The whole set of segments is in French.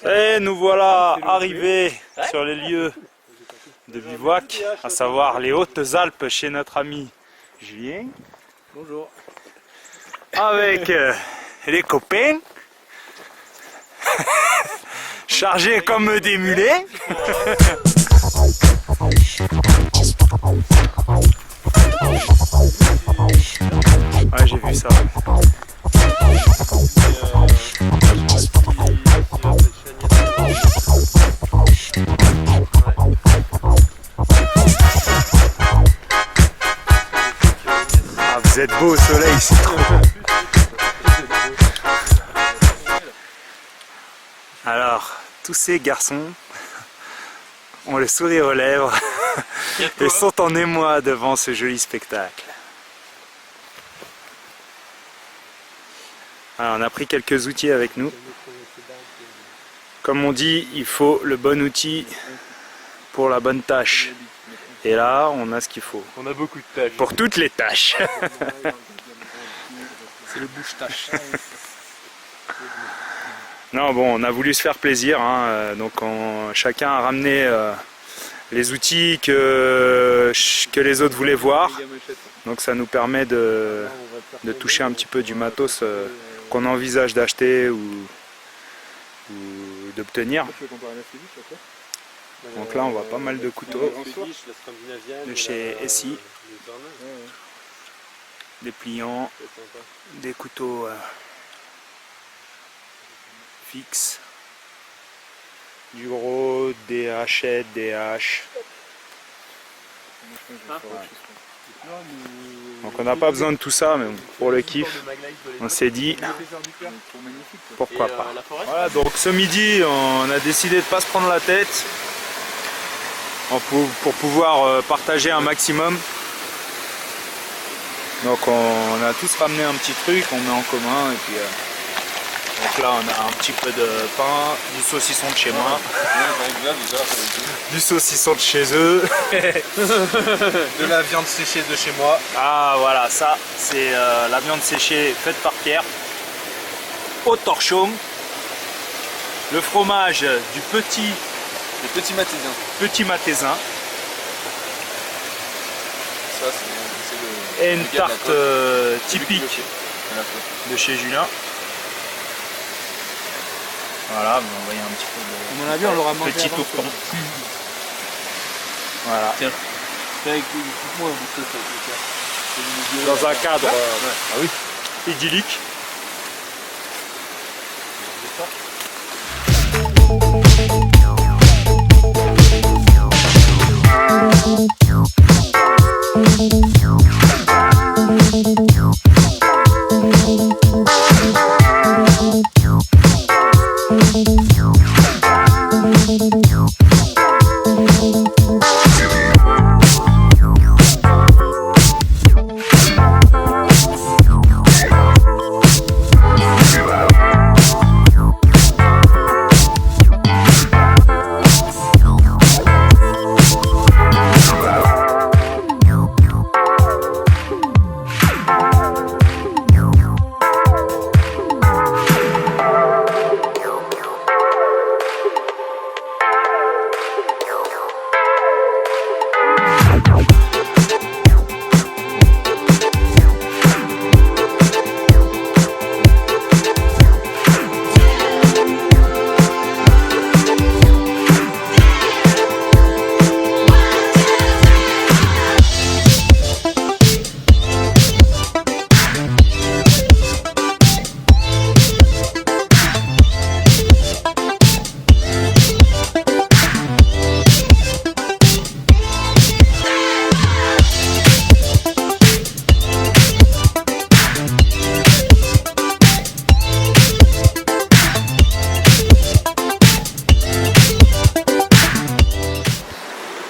Et nous voilà arrivés sur les lieux de bivouac, à savoir les Hautes-Alpes chez notre ami Julien. Bonjour. Avec les copains, chargés comme des mulets. Ouais, j'ai vu ça. Ah, vous êtes beau au soleil, c'est trop. Alors, tous ces garçons ont le sourire aux lèvres et sont en émoi devant ce joli spectacle. Alors, on a pris quelques outils avec nous. Comme on dit, il faut le bon outil pour la bonne tâche. Et là, on a ce qu'il faut. On a beaucoup de tâches. Pour toutes les tâches. C'est le bouche-tâche. Non, bon, on a voulu se faire plaisir, hein, donc chacun a ramené les outils que les autres voulaient voir. Donc ça nous permet de toucher un petit peu du matos qu'on envisage d'acheter ou d'obtenir. Donc là on voit pas mal de couteaux de chez Essie, des pliants, des couteaux fixes, du gros, des hachettes, des haches. Donc on n'a pas besoin de tout ça, mais pour le kiff, on s'est dit pourquoi pas. Voilà, donc ce midi on a décidé de ne pas se prendre la tête pour pouvoir partager un maximum. Donc on a tous ramené un petit truc, on met en commun et puis donc là on a un petit peu de pain, du saucisson de chez moi, du saucisson de chez eux, De la viande séchée de chez moi. ah voilà, ça c'est la viande séchée faite par Pierre au torchon, le fromage du petit Mathésin Ça, c'est et une tarte typique de chez Julien. Voilà, vous voyez un petit peu de À mon avis, on l'aura mangé petit avant, tourton. Voilà. Tiens. Moi, Dans un cadre Ah oui. idyllique.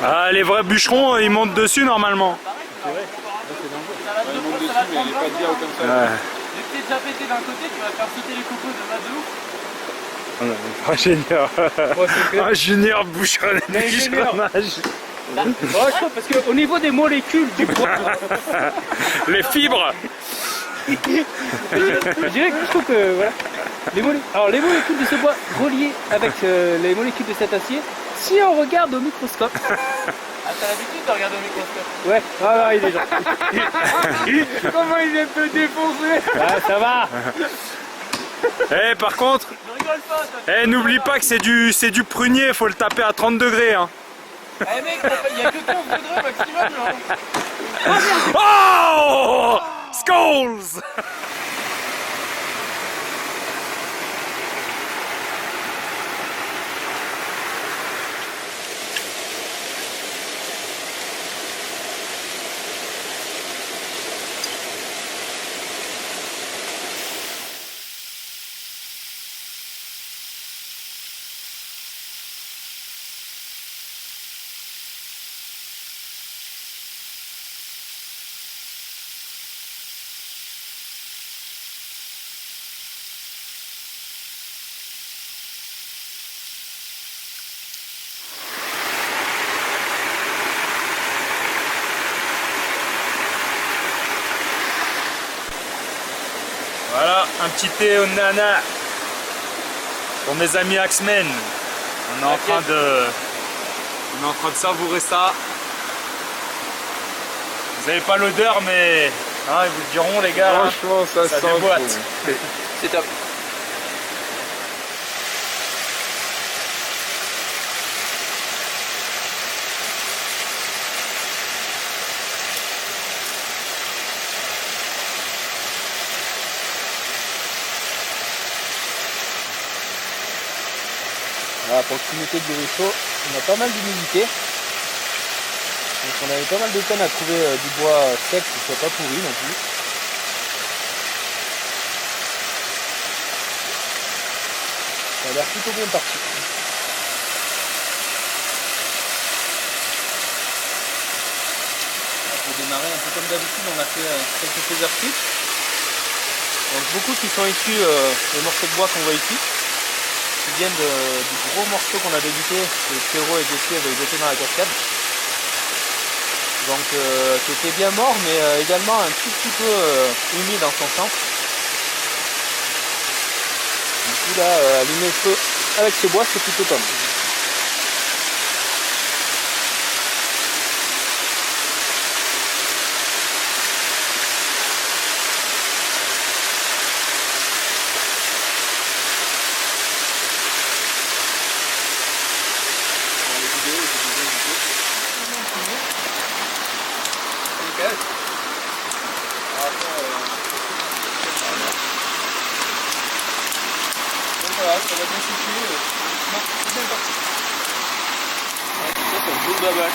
Ah, les vrais bûcherons, ils montent dessus normalement. C'est vrai. Il monte dessus, mais il n'est pas de comme ça. Ouais. Vu que t'es déjà pété d'un côté, tu vas faire sauter les cocos de Ingénieur. Ingénieur bûcheronnage. parce qu'au niveau des molécules du bois, Les fibres. Je dirais que je trouve que voilà. Les molécules de ce bois reliées avec les molécules de cet acier, si on regarde au microscope. Ah, t'as l'habitude de regarder au microscope? Ouais, voilà, il est gentil. Comment il est peu défoncé? Ah, ça va. Eh, par contre, Ne rigole pas, toi. n'oublie pas que c'est du prunier, faut le taper à 30 degrés. Hein. Eh mec, il y a que 15 degrés maximum là. Oh! Skulls! Voilà, un petit thé au nana pour mes amis Axemen. On est en train de savourer ça. Vous n'avez pas l'odeur, mais hein, ils vous le diront les gars. Franchement, ça sent déboîte. bon. C'est top. Voilà, pour proximité de ruisseau, on a pas mal d'humidité. Donc on avait pas mal de peine à trouver du bois sec qui soit pas pourri non plus. Ça a l'air plutôt bien parti. Pour démarrer, un peu comme d'habitude, on a fait quelques faiseurs frites. Donc beaucoup qui sont issus des morceaux de bois qu'on voit ici, qui viennent du gros morceau qu'on a débuté, que Pierrot et Jessie avaient jeté dans la cascade. Donc qui était bien mort, mais également un tout petit peu humide en son sens. Du coup là, allumer le feu avec ce bois, c'est plutôt comme. Voilà, ça va bien situer. Non, c'est bien parti. Ouais, c'est ça, c'est un beau babal.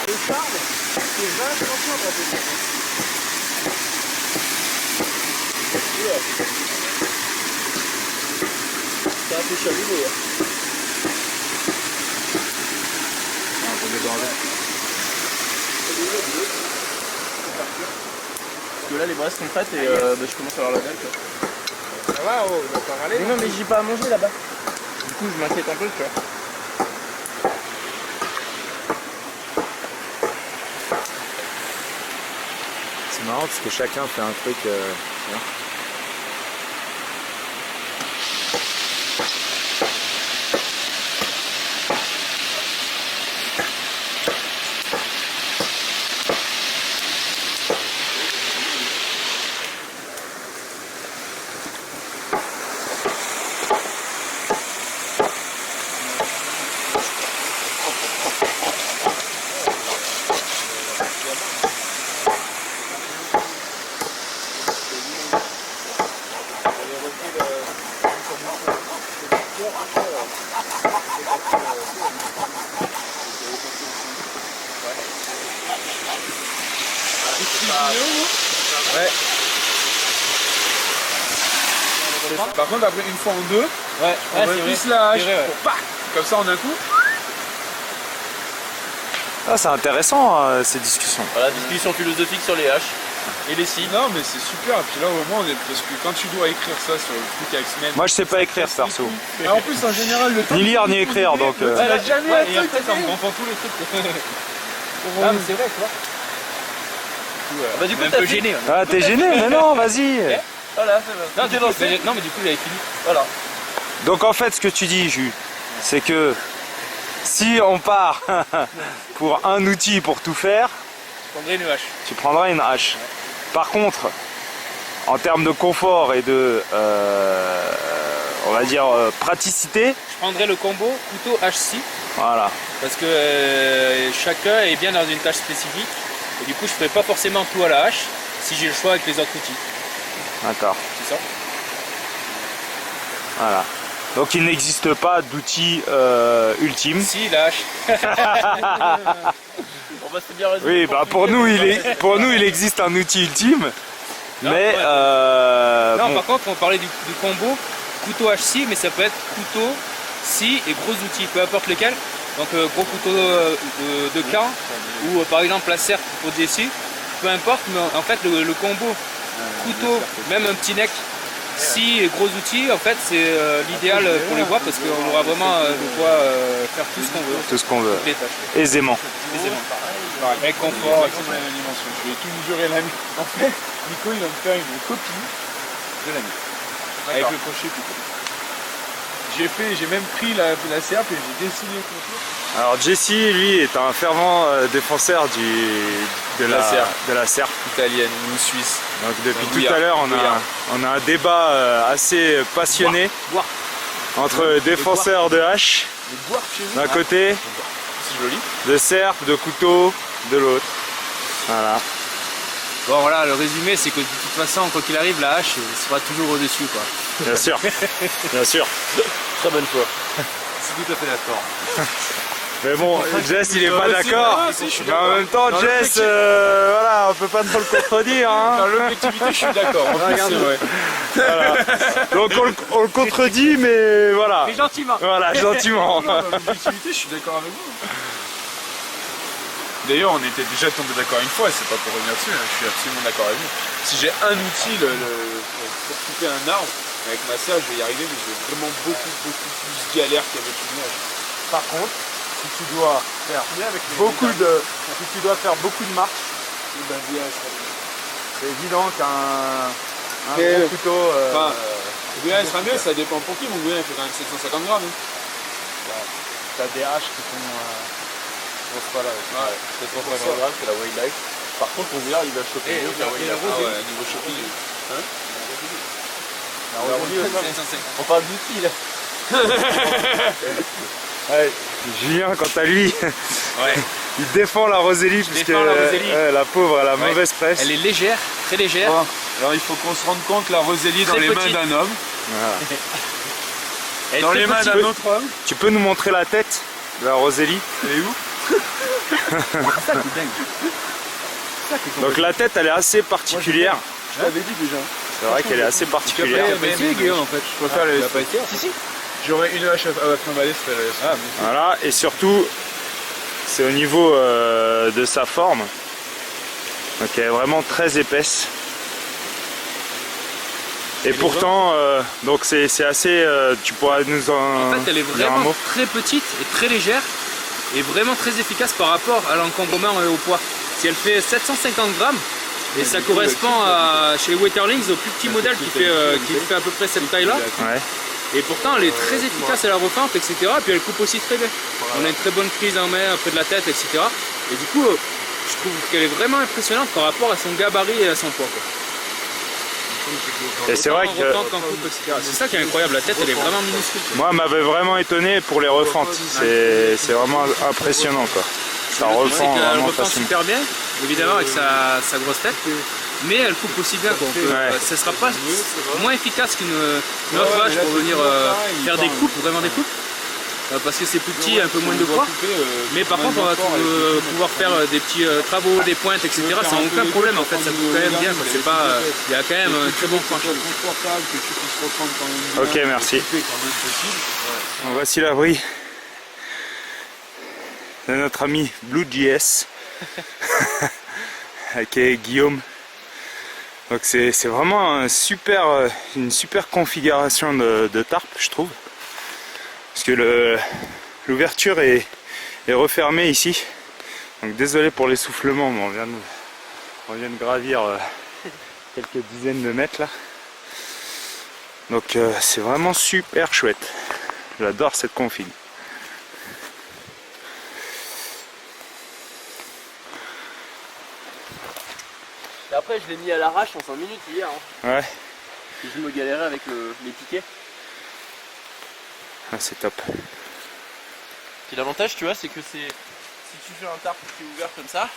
Le charme, c'est vachement quand c'est c'est un peu chalulé. Un peu de avec. Parce que là les braises sont prêtes et je commence à avoir la dalle. Ça va, oh, on va pas râler. Mais non mais j'ai pas à manger là-bas. Du coup je m'inquiète un peu, tu vois. C'est marrant parce que chacun fait un truc. Ouais. Par contre, après une fois en deux, Ouais, on va plus la hache vrai, ouais. pour pas, comme ça en un coup. Ah, c'est intéressant ces discussions. Voilà, discussion philosophique sur les haches et les scies. Non mais c'est super, et puis là au moins parce que quand tu dois écrire ça sur le truc avec semaine. Moi je sais pas écrire perso. En plus en général le temps. Ni lire ni écrire donc. Jamais Et après ça me confond tous les trucs. Ah mais c'est vrai tu vois. Bah du coup t'es un peu gêné. Ah t'es gêné mais non vas-y. Voilà, c'est bon. Non mais du coup j'avais fini. Voilà. Donc en fait ce que tu dis Jus, c'est que si on part pour un outil pour tout faire, Je prendrais une hache. tu prendras une hache. Par contre, en termes de confort et de, on va dire, praticité, Je prendrais le combo couteau hache-scie voilà. parce que chacun est bien dans une tâche spécifique et du coup je ferai pas forcément tout à la hache si j'ai le choix avec les autres outils. D'accord. C'est ça. Voilà. Donc il n'existe pas d'outil ultime. Si la hache. On va se bien résumer. Oui, bah pour nous il existe un outil ultime, Non, mais ouais. Non, bon, par contre, on parlait du combo couteau hache-scie, mais ça peut être couteau, scie et gros outils, peu importe lequel. Donc gros couteau de camp ou par exemple la serpe pour des scies, peu importe, mais en fait le combo couteau, même un petit neck, scie et gros outils, en fait c'est l'idéal pour les bois parce qu'on aura vraiment de quoi faire tout ce qu'on veut. tout ce qu'on veut, Toutes les tâches. aisément. Aisément. Pareil. Avec confort, etc. la même dimension. Je vais tout mesurer la mienne. En fait, Nico il va me faire une copie de la mienne. Avec le crochet plutôt. J'ai même pris la serpe et j'ai dessiné le contour. Alors Jesse lui est un fervent défenseur de la serpe. Italienne ou suisse. Donc depuis Bouillard. tout à l'heure Bouillard. on a un débat assez passionné Boire. entre défenseurs de hache Le boire chez vous. d'un côté, C'est joli. de serpe, de couteau de l'autre. Voilà. Bon voilà, le résumé c'est que de toute façon, quoi qu'il arrive, la hache sera toujours au-dessus quoi. Bien sûr, bien sûr. Très bonne foi. C'est tout à fait d'accord. Mais bon, Jess il est pas d'accord. Mais en même temps, Dans Jess, voilà, on peut pas trop le contredire. Hein. Dans l'objectivité, je suis d'accord. En plus, c'est vrai. Voilà. Donc on le contredit, mais voilà. Mais gentiment. Voilà, gentiment. Dans l'objectivité, je suis d'accord avec vous. D'ailleurs, on était déjà tombé d'accord une fois, et c'est pas pour revenir dessus, hein, je suis absolument d'accord avec vous. Si j'ai un outil pour couper un arbre, avec ma serre, je vais y arriver, mais je vais vraiment beaucoup plus galère qu'avec une hache. Par contre, si tu dois faire beaucoup de marches, Ben, c'est évident qu'un Mais- gros couteau. Enfin, le gouin sera mieux, ça dépend pour qui. Mon gouin il fait quand même 750 grammes. Hein. T'as des haches qui font. Bon, c'est pas là. Ouais. 750 grammes, c'est la wildlife. Par contre, mon gouin il va choper mieux que la wildlife. Ah ouais, niveau shopping. Hein on parle d'outils là. Ouais, Julien, quant à lui, Ouais. il défend la Rosélie puisque défend la Rosélie. la pauvre elle a Ouais. mauvaise presse. Elle est légère, très légère. Bon, alors il faut qu'on se rende compte que la Rosélie dans Très les mains petite. d'un homme, Voilà. Elle est dans très les mains petite. d'un autre homme. Tu peux nous montrer la tête de la Rosélie? Elle est où? Donc la tête elle est assez particulière. Je l'avais dit déjà. C'est vrai qu'elle est assez particulière. Guillaume en fait. Je préfère les. Si. J'aurais une hache à trimballer, c'était la. Voilà, et surtout c'est au niveau de sa forme. Donc elle est vraiment très épaisse. Et pourtant, donc c'est assez. Tu pourras nous En fait, elle est dire un vraiment mot? très petite et très légère et vraiment très efficace par rapport à l'encombrement et au poids. Si elle fait 750 grammes, et ça correspond à, chez les Waterlings au plus petit modèle qui fait à peu près cette taille-là. Ouais. Et pourtant, elle est très efficace à la refente, etc. Et puis elle coupe aussi très bien. On a une très bonne prise en main près de la tête, etc. Et du coup, je trouve qu'elle est vraiment impressionnante par rapport à son gabarit et à son poids, quoi. Et c'est vrai En que refente, en coupe, etc. C'est ça qui est incroyable, la tête elle est vraiment minuscule. moi elle m'avait vraiment étonné pour les refentes. C'est vraiment impressionnant quoi. Ça C'est refend qu'elle vraiment refend facilement. super bien, évidemment avec sa grosse tête, mais elle coupe aussi bien. Quoi. Ouais. Ce sera pas moins efficace qu'une autre vache pour venir faire des coupes, vraiment des coupes, parce que c'est plus petit, un peu moins de poids. Mais par contre, on va pouvoir faire des petits travaux, des pointes, etc. Sans aucun problème en fait, ça coupe quand même bien. Quoi. C'est pas, il y a quand même un très bon franchise. Ok, merci. Voici l'abri. de notre ami BlueJS qui est Guillaume. Donc c'est vraiment une super configuration de tarp, je trouve, parce que l'ouverture est refermée ici. Donc désolé pour l'essoufflement, mais on vient de gravir quelques dizaines de mètres là. Donc c'est vraiment super chouette. J'adore cette config. Après je l'ai mis à l'arrache en 5 minutes hier. Hein. Ouais. Et je me galérais avec les piquets. Ah, c'est top. Puis l'avantage tu vois c'est que si tu fais un tarp qui est ouvert comme ça,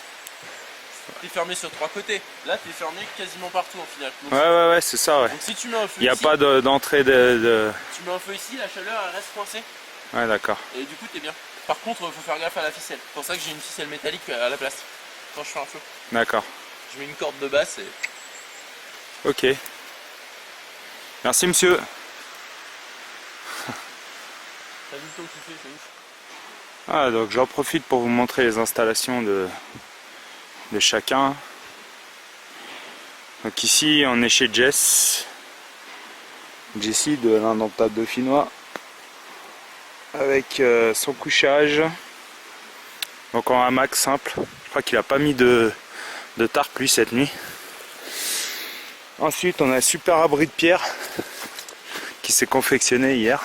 t'es fermé sur 3 côtés. Là t'es fermé quasiment partout en final. Donc, ouais, c'est ça, ouais. Donc si tu mets un feu il n'y a ici, pas d'entrée de... Tu mets un feu ici, la chaleur elle reste coincée. Ouais, d'accord. Et du coup t'es bien. Par contre il faut faire gaffe à la ficelle. C'est pour ça que j'ai une ficelle métallique à la place quand je fais un feu. D'accord. Je mets une corde de basse et... Ok. Merci monsieur. T'as vu le temps que tu fais, c'est ouf. Ah, donc j'en profite pour vous montrer les installations de chacun. Donc ici on est chez Jessie de l'indomptable dauphinois avec son couchage. Donc en hamac simple. Je crois qu'il a pas mis de tarp lui cette nuit. Ensuite on a un super abri de pierre qui s'est confectionné hier.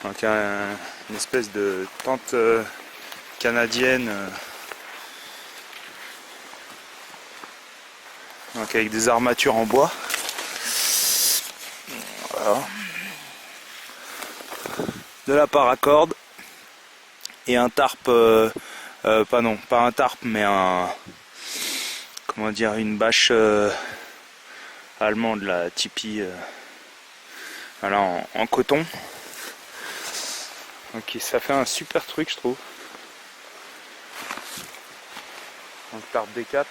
Donc une espèce de tente canadienne donc avec des armatures en bois. Voilà. De la paracorde et un tarp pas un tarp mais comment dire, une bâche allemande, la Tipeee voilà, en coton. Ok, ça fait un super truc je trouve. Donc tarp D4.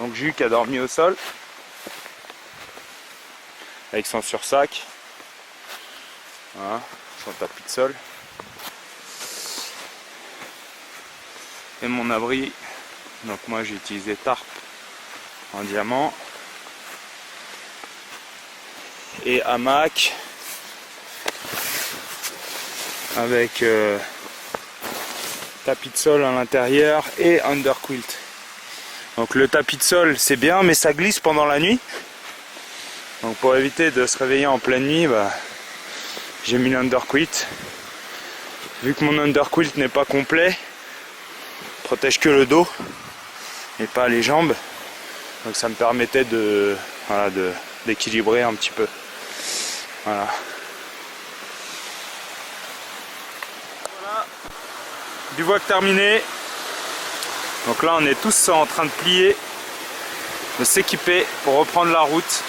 Donc Jus qui a dormi au sol avec son sursac. Voilà, son tapis de sol. Et mon abri. Donc moi j'ai utilisé tarp en diamant. Et hamac. Avec tapis de sol à l'intérieur et underquilt. Donc le tapis de sol c'est bien mais ça glisse pendant la nuit. Donc pour éviter de se réveiller en pleine nuit, j'ai mis l'underquilt. Vu que mon underquilt n'est pas complet, protège que le dos et pas les jambes. Donc ça me permettait d'équilibrer un petit peu. Voilà. Bivouac terminé. Donc là on est tous en train de plier, de s'équiper pour reprendre la route.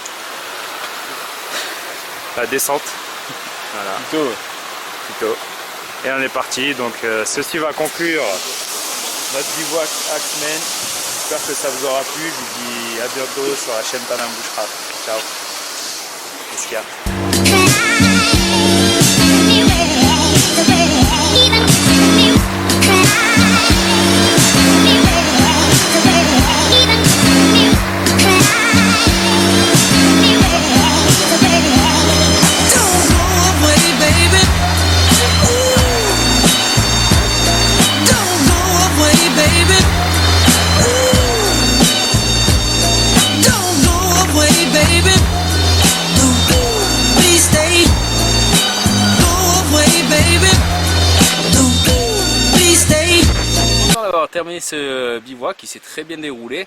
La descente. Voilà. Plutôt. Et on est parti. Donc ceci va conclure notre bivouac Axemen. J'espère que ça vous aura plu. Je vous dis à bientôt sur la chaîne Panam Bushcraft. Ciao. Qu'est-ce qu'il y a ? Terminé ce bivouac qui s'est très bien déroulé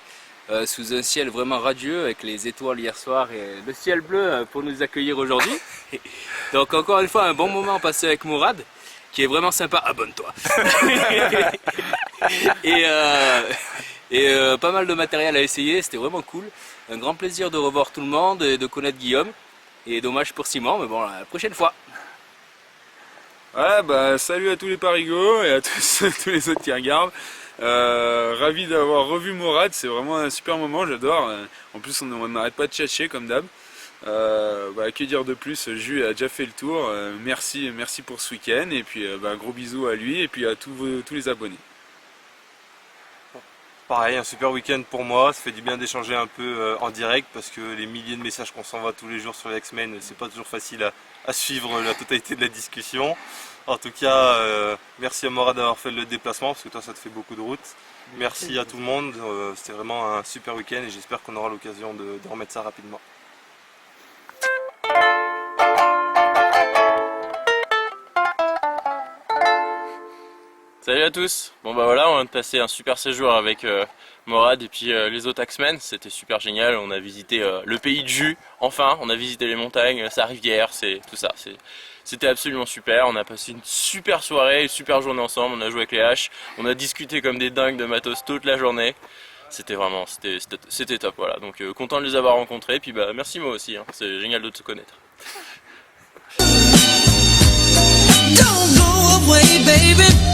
sous un ciel vraiment radieux avec les étoiles hier soir et le ciel bleu pour nous accueillir aujourd'hui. Donc encore une fois un bon moment passé avec Mourad qui est vraiment sympa, abonne-toi. et pas mal de matériel à essayer, c'était vraiment cool. Un grand plaisir de revoir tout le monde et de connaître Guillaume. Et dommage pour Simon, mais bon, la prochaine fois. Ouais, salut à tous les parigots et à tous les autres qui regardent. Ravi d'avoir revu Mourad, c'est vraiment un super moment, j'adore. En plus on n'arrête pas de chercher comme d'hab. Que dire de plus, Jules a déjà fait le tour. Merci pour ce week-end et puis gros bisous à lui et puis à tous les abonnés. Pareil, un super week-end pour moi, ça fait du bien d'échanger un peu en direct parce que les milliers de messages qu'on s'envoie tous les jours sur les X-Men, c'est pas toujours facile à suivre la totalité de la discussion. En tout cas, merci à Morad d'avoir fait le déplacement parce que toi ça te fait beaucoup de route. Merci à tout le monde, c'était vraiment un super week-end et j'espère qu'on aura l'occasion de remettre ça rapidement. Salut à tous. Bon bah voilà, on vient de passer un super séjour avec Morad et puis les autres X-Men. C'était super génial. On a visité le pays de Jus. Enfin, on a visité les montagnes, sa rivière, c'est tout ça. C'était absolument super. On a passé une super soirée, une super journée ensemble. On a joué avec les haches. On a discuté comme des dingues de matos toute la journée. C'était vraiment, c'était top. Voilà. Donc content de les avoir rencontrés. Puis bah merci moi aussi. Hein. C'est génial de te connaître. Don't go away, baby.